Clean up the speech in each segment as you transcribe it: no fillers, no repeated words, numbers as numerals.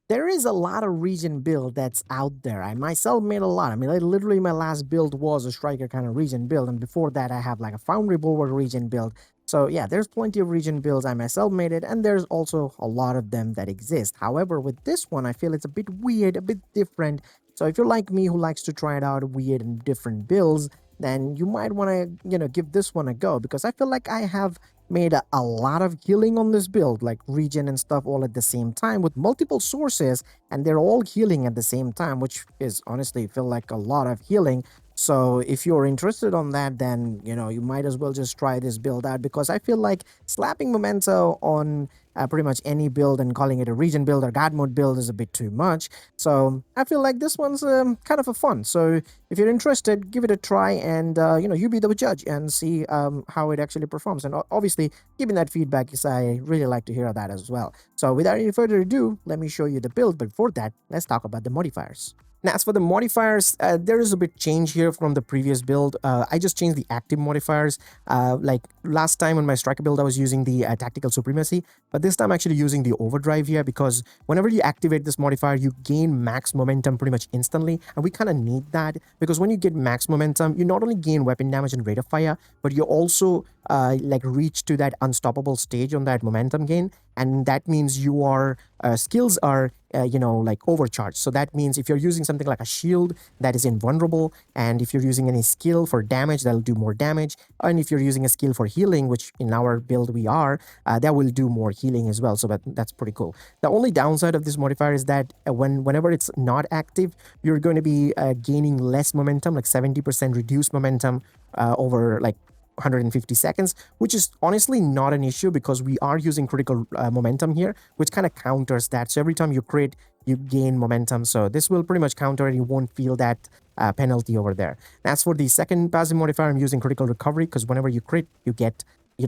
there is a lot of region build that's out there. I myself made a lot. I mean, like, literally my last build was a striker kind of region build, and before that I have like a foundry bulwark region build. So yeah, there's plenty of region builds. I myself made it, and there's also a lot of them that exist. However, with this one, I feel it's a bit weird, a bit different. So if you're like me who likes to try it out weird and different builds, then you might want to, give this one a go, because I feel like I have made a lot of healing on this build, like regen and stuff all at the same time with multiple sources, and they're all healing at the same time, which is honestly feel like a lot of healing. So if you're interested on that, then you might as well just try this build out, because I feel like slapping Memento on pretty much any build and calling it a region build or god mode build is a bit too much. So I feel like this one's kind of a fun. So if you're interested, give it a try, and you be the judge and see how it actually performs. And obviously, giving that feedback, because I really like to hear that as well. So without any further ado, let me show you the build. But before that, let's talk about the modifiers. Now, as for the modifiers, there is a bit change here from the previous build. I just changed the active modifiers. Like last time on my striker build, I was using the tactical supremacy, but this time I'm actually using the overdrive here, because whenever you activate this modifier, you gain max momentum pretty much instantly, and we kind of need that, because when you get max momentum, you not only gain weapon damage and rate of fire, but you also like reach to that unstoppable stage on that momentum gain, and that means your skills are like overcharged. So that means if you're using something like a shield, that is invulnerable, and if you're using any skill for damage, that'll do more damage, and if you're using a skill for healing, which in our build we are, that will do more healing as well. So that's pretty cool. The only downside of this modifier is that whenever it's not active, you're going to be gaining less momentum, like 70% reduced momentum over like 150 seconds, which is honestly not an issue, because we are using critical momentum here, which kind of counters that. So every time you crit, you gain momentum. So this will pretty much counter it. You won't feel that penalty over there. As for the second passive modifier, I'm using critical recovery, because whenever you crit, you get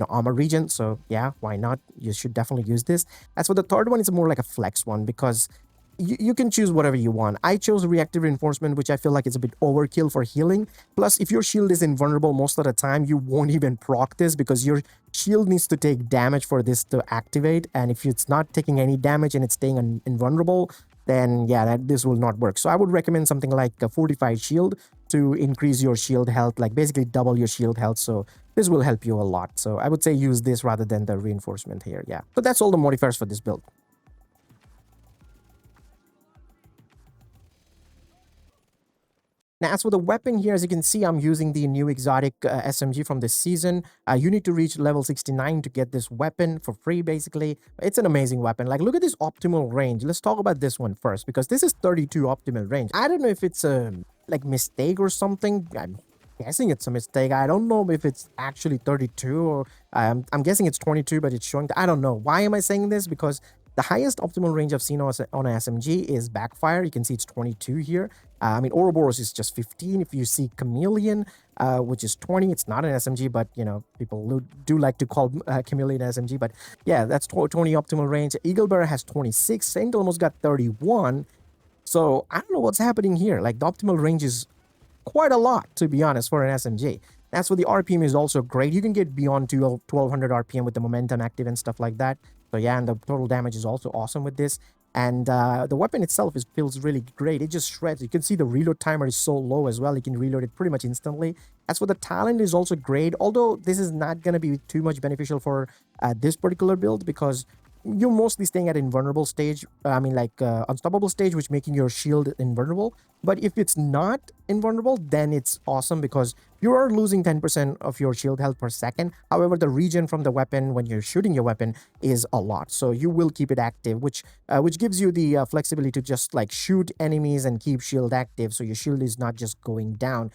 armor regen. So yeah, why not? You should definitely use this. As for the third one, it's more like a flex one, because you can choose whatever you want. I chose reactive reinforcement, which I feel like it's a bit overkill for healing. Plus, if your shield is invulnerable most of the time, you won't even proc this, because your shield needs to take damage for this to activate. And if it's not taking any damage and it's staying invulnerable, then yeah, this will not work. So I would recommend something like a fortified shield to increase your shield health, like basically double your shield health. So this will help you a lot. So I would say use this rather than the reinforcement here. Yeah. So that's all the modifiers for this build. Now, as for the weapon here, as you can see, I'm using the new exotic SMG from this season. You need to reach level 69 to get this weapon for free, basically. It's an amazing weapon. Like, look at this optimal range. Let's talk about this one first, because this is 32 optimal range. I don't know if it's a, like, mistake or something. I'm guessing it's a mistake. I don't know if it's actually 32, or I'm guessing it's 22, but it's showing I don't know. Why am I saying this? Because the highest optimal range I've seen on an SMG is Backfire. You can see it's 22 here. I mean, Ouroboros is just 15. If you see Chameleon, which is 20, it's not an SMG, but, people do like to call Chameleon SMG. But, yeah, that's 20 optimal range. Eagle Bearer has 26. Saint almost got 31. So, I don't know what's happening here. Like, the optimal range is quite a lot, to be honest, for an SMG. That's what the RPM is also great. You can get beyond 1200 RPM with the momentum active and stuff like that. So yeah, and the total damage is also awesome with this. And the weapon itself feels really great. It just shreds. You can see the reload timer is so low as well. You can reload it pretty much instantly. As for the talent, is also great. Although this is not going to be too much beneficial for this particular build, because you're mostly staying at invulnerable stage. I mean, like unstoppable stage, which making your shield invulnerable. But if it's not invulnerable, then it's awesome, because you are losing 10% of your shield health per second. However, the regen from the weapon when you're shooting your weapon is a lot, so you will keep it active, which gives you the flexibility to just like shoot enemies and keep shield active, so your shield is not just going down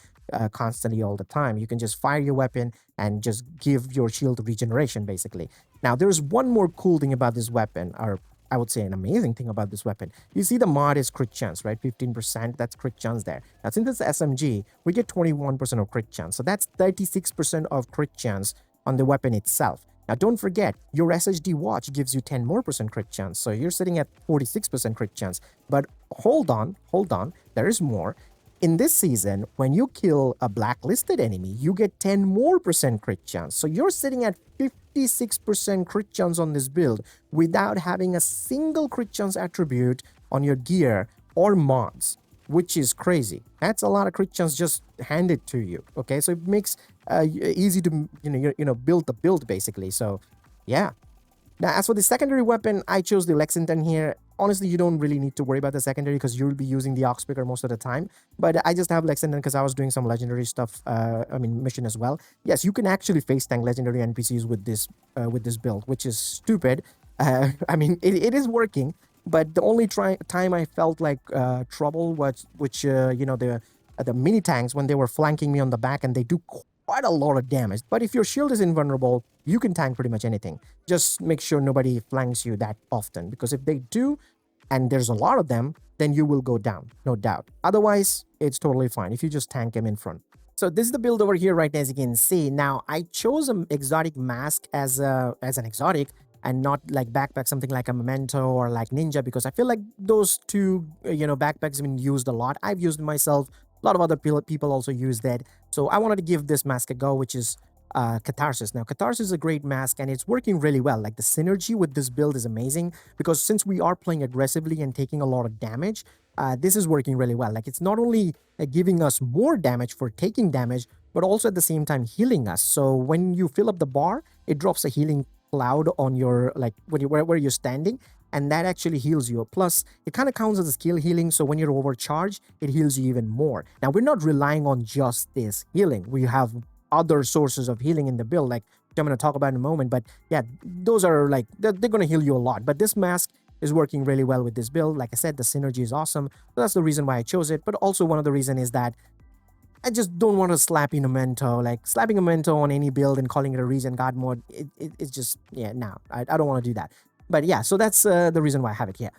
constantly all the time. You can just fire your weapon and just give your shield regeneration, basically. Now, there's one more cool thing about this weapon, or I would say an amazing thing about this weapon. You see the mod is crit chance, right? 15%, that's crit chance there. Now, since it's SMG, we get 21% of crit chance. So that's 36% of crit chance on the weapon itself. Now, don't forget, your SHD watch gives you 10% more crit chance. So you're sitting at 46% crit chance. But hold on, there is more. In this season, when you kill a blacklisted enemy, you get 10% more crit chance. So you're sitting at 56% crit chance on this build without having a single crit chance attribute on your gear or mods, which is crazy. That's a lot of crit chance just handed to you. Okay, so it makes easy to build the build basically. So yeah. Now, as for the secondary weapon, I chose the Lexington here. Honestly, you don't really need to worry about the secondary because you'll be using the Oxpicker most of the time. But I just have Lexington because I was doing some legendary stuff, mission as well. Yes, you can actually face tank legendary NPCs with this build, which is stupid. It is working, but the only time I felt like trouble was, the mini tanks when they were flanking me on the back and they do quite a lot of damage. But if your shield is invulnerable, you can tank pretty much anything. Just make sure nobody flanks you that often, because if they do, and there's a lot of them, then you will go down, no doubt. Otherwise, it's totally fine if you just tank them in front. So this is the build over here, right, as you can see. Now, I chose an exotic mask as an exotic, and not like backpack, something like a Memento or like Ninja, because I feel like those two, backpacks have been used a lot. I've used it myself. A lot of other people also use that. So I wanted to give this mask a go, which is Catharsis. Now, Catharsis is a great mask and it's working really well. Like the synergy with this build is amazing because since we are playing aggressively and taking a lot of damage, this is working really well. Like it's not only giving us more damage for taking damage, but also at the same time healing us. So when you fill up the bar, it drops a healing cloud on your, like where you're standing, and that actually heals you. Plus, it kind of counts as a skill healing, so when you're overcharged, it heals you even more. Now, we're not relying on just this healing. We have other sources of healing in the build, like I'm going to talk about in a moment, but yeah, those are like, they're going to heal you a lot. But this mask is working really well with this build. Like I said, the synergy is awesome, so that's the reason why I chose it. But also one of the reason is that I just don't want to slap in a Memento. Like slapping a Memento on any build and calling it a regen god mode, it's just, yeah, no, I don't want to do that. But yeah, so that's the reason why I have it here.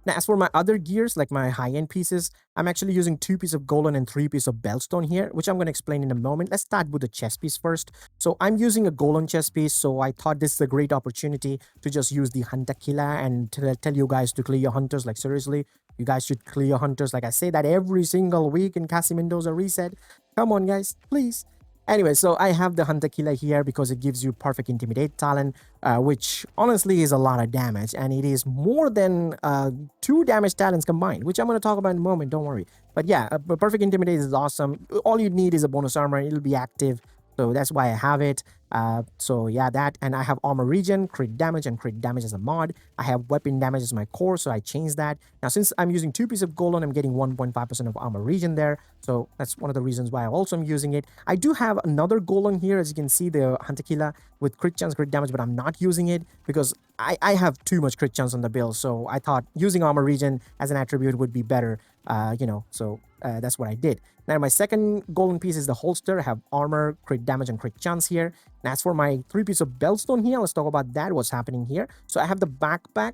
Now, as for my other gears, like my high-end pieces, I'm actually using 2 pieces of golden and 3 pieces of bellstone here, which I'm going to explain in a moment. Let's start with the chest piece first. So I'm using a golden chest piece, so I thought this is a great opportunity to just use the Hunter Killer and to tell you guys to clear your hunters. Like seriously, you guys should clear your hunters. Like I say that every single week in Casa Mendoza reset. Come on, guys, please. Anyway, so I have the Hunter Killer here because it gives you perfect intimidate talent, which honestly is a lot of damage, and it is more than 2 damage talents combined, which I'm going to talk about in a moment, don't worry. But yeah, perfect intimidate is awesome. All you need is a bonus armor, it'll be active, so that's why I have it. So yeah, that, and I have armor regen, crit damage, and crit damage as a mod. I have weapon damage as my core, so I changed that. Now, since I'm using 2 pieces of golden, I'm getting 1.5% of armor regen there, so that's one of the reasons why I also am using it. I do have another golden here, as you can see, the Hunter Killer with crit chance, crit damage, but I'm not using it because I have too much crit chance on the build, so I thought using armor regen as an attribute would be better, so that's what I did. Now, my second golden piece is the holster. I have armor, crit damage, and crit chance here. And as for my 3 pieces of bellstone here, let's talk about that, what's happening here. So I have the backpack,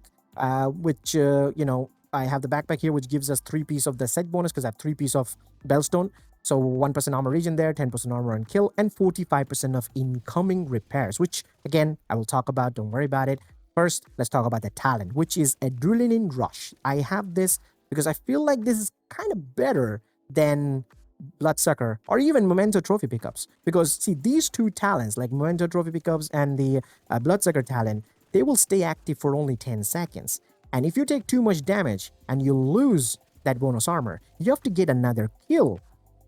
which, I have the backpack here, which gives us 3 pieces of the set bonus because I have 3 pieces of bellstone. So 1% armor regen there, 10% armor and kill, and 45% of incoming repairs, which, again, I will talk about, don't worry about it. First, let's talk about the talent, which is Adrenaline Rush. I have this because I feel like this is kind of better than Bloodsucker or even Memento trophy pickups, because see, these 2 talents like Memento trophy pickups and the Bloodsucker talent, they will stay active for only 10 seconds, and if you take too much damage and you lose that bonus armor, you have to get another kill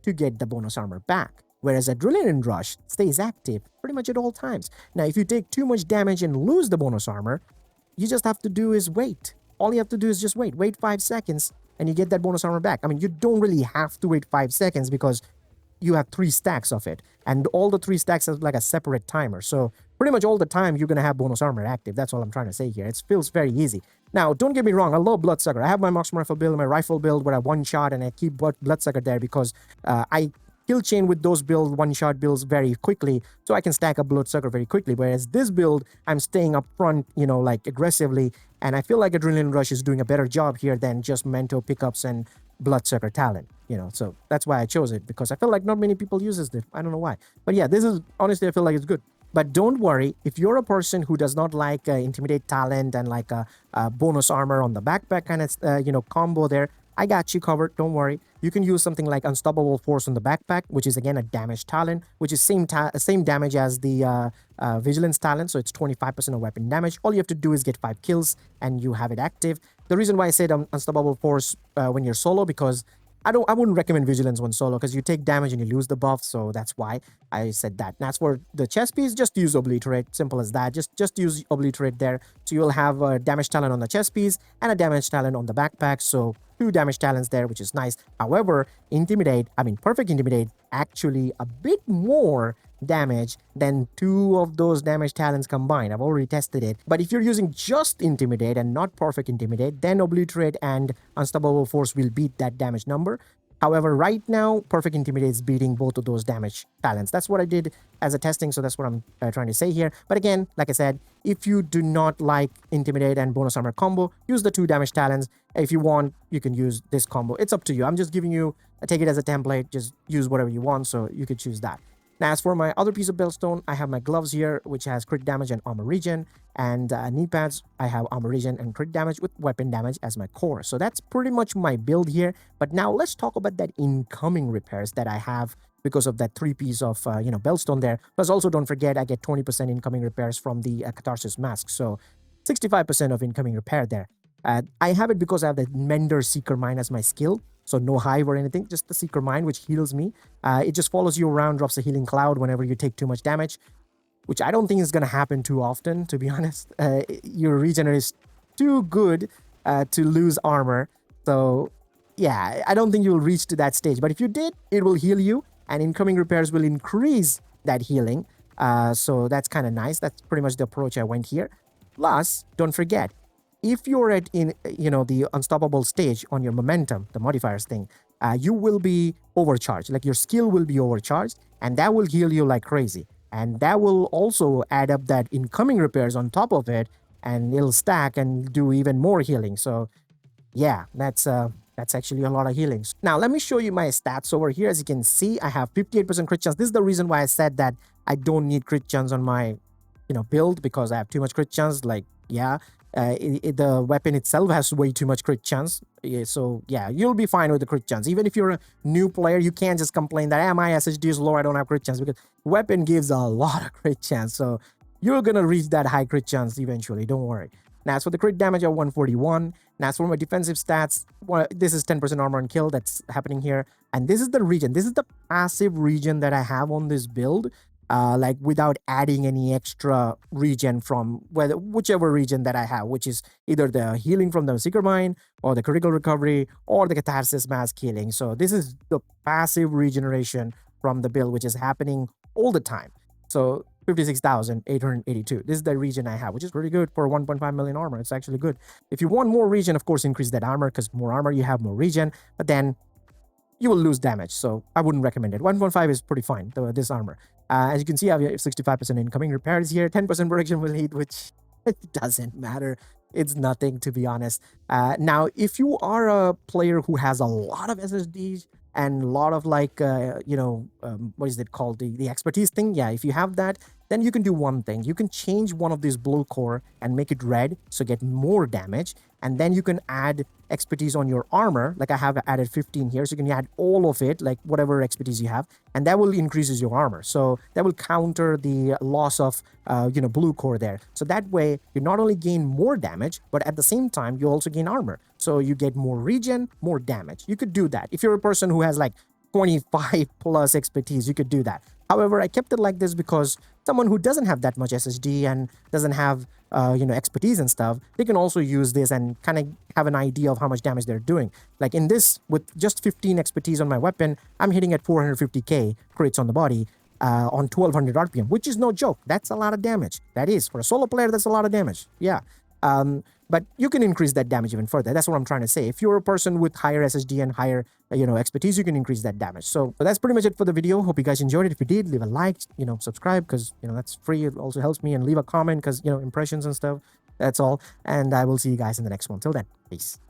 to get the bonus armor back, whereas Adrenaline Rush stays active pretty much at all times. Now, if you take too much damage and lose the bonus armor, you just have to do is wait. All you have to do is just wait 5 seconds, and you get that bonus armor back. I mean, you don't really have to wait 5 seconds because you have 3 stacks of it, and all the 3 stacks have like a separate timer. So pretty much all the time you're gonna have bonus armor active. That's all I'm trying to say here. It feels very easy. Now, don't get me wrong, I love Bloodsucker. I have my marksman rifle build, my rifle build where I one shot, and I keep Bloodsucker there because I kill chain with those build one-shot builds very quickly, so I can stack up Bloodsucker very quickly. Whereas this build, I'm staying up front, like aggressively, and I feel like Adrenaline Rush is doing a better job here than just Memento pickups and Bloodsucker talent, so that's why I chose it, because I feel like not many people uses this. I don't know why, but yeah, this is honestly, I feel like it's good. But don't worry, if you're a person who does not like Intimidate talent and like a bonus armor on the backpack kind of combo there, I got you covered, don't worry. You can use something like Unstoppable Force on the backpack, which is again a damage talent, which is same damage as the Vigilance talent, so it's 25% of weapon damage. All you have to do is get 5 kills and you have it active. The reason why I said unstoppable force when you're solo, because I wouldn't recommend vigilance when solo, because you take damage and you lose the buff. So that's why I said that. And as for the chest piece, just use obliterate. Simple as that. Just use obliterate there. So you'll have a damage talent on the chest piece and a damage talent on the backpack. So 2 damage talents there, which is nice. However, perfect intimidate, actually a bit more damage than 2 of those damage talents combined. I've already tested it. But if you're using just intimidate and not perfect intimidate, then obliterate and unstoppable force will beat that damage number. However, right now, perfect intimidate is beating both of those damage talents. That's what I did as a testing, so that's what I'm trying to say here. But again, like I said, if you do not like intimidate and bonus armor combo, use the 2 damage talents. If you want, you can use this combo. It's up to you. I'm just giving you, take it as a template, just use whatever you want, so you could choose that. Now, as for my other piece of buildstone, I have my gloves here, which has crit damage and armor regen, and knee pads, I have armor regen and crit damage with weapon damage as my core. So that's pretty much my build here. But now let's talk about that incoming repairs that I have because of that 3-piece of, buildstone there. Plus, also don't forget, I get 20% incoming repairs from the Catharsis mask. So 65% of incoming repair there. I have it because I have the Mender Seeker Mine as my skill. So no hive or anything, just the Seeker Mine, which heals me. It just follows you around, drops a healing cloud whenever you take too much damage, which I don't think is going to happen too often, to be honest. Your regener is too good to lose armor. So yeah, I don't think you'll reach to that stage. But if you did, it will heal you, and incoming repairs will increase that healing. So that's kind of nice. That's pretty much the approach I went here. Plus, don't forget, if you're at the unstoppable stage on your momentum, the modifiers thing, you will be overcharged. Like your skill will be overcharged, and that will heal you like crazy. And that will also add up that incoming repairs on top of it, and it'll stack and do even more healing. So yeah, that's actually a lot of healings. Now let me show you my stats over here. As you can see, I have 58% crit chance. This is the reason why I said that I don't need crit chance on my build, because I have too much crit chance. Like, yeah. The weapon itself has way too much crit chance. So yeah, you'll be fine with the crit chance. Even if you're a new player, you can't just complain that my SSD is low, I don't have crit chance, because weapon gives a lot of crit chance. So you're gonna reach that high crit chance eventually, don't worry. Now, as for the crit damage at 141, now as for my defensive stats, this is 10% armor and kill that's happening here. And this is the regen. This is the passive regen that I have on this build. Like without adding any extra regen from whichever regen that I have, which is either the healing from the Seeker Mine or the critical recovery or the Catharsis mask healing. So this is the passive regeneration from the build, which is happening all the time. So 56,882. This is the regen I have, which is pretty good for 1.5 million armor. It's actually good. If you want more regen, of course, increase that armor, because more armor, you have more regen, but then you will lose damage. So I wouldn't recommend it. 1.5 is pretty fine, this armor. As you can see, I have 65% incoming repairs here, 10% protection will hit, which it doesn't matter. It's nothing, to be honest. Now, if you are a player who has a lot of SSDs and a lot of what is it called? The expertise thing. Yeah, if you have that, then you can do one thing. You can change one of these blue core and make it red, so get more damage. And then you can add expertise on your armor. Like I have added 15 here, so you can add all of it, like whatever expertise you have, and that will increases your armor. So that will counter the loss of blue core there. So that way you not only gain more damage, but at the same time you also gain armor. So you get more regen, more damage. You could do that. If you're a person who has like 25 plus expertise, you could do that. However, I kept it like this because someone who doesn't have that much SSD and doesn't have expertise and stuff, they can also use this and kind of have an idea of how much damage they're doing. Like in this, with just 15 expertise on my weapon, I'm hitting at 450k crits on the body on 1200 RPM, which is no joke. That's a lot of damage. That is, for a solo player, that's a lot of damage. Yeah. But you can increase that damage even further. That's what I'm trying to say. If you're a person with higher SSD and higher, expertise, you can increase that damage. So that's pretty much it for the video. Hope you guys enjoyed it. If you did, leave a like, subscribe, because, that's free. It also helps me, and leave a comment because, impressions and stuff. That's all. And I will see you guys in the next one. Till then, peace.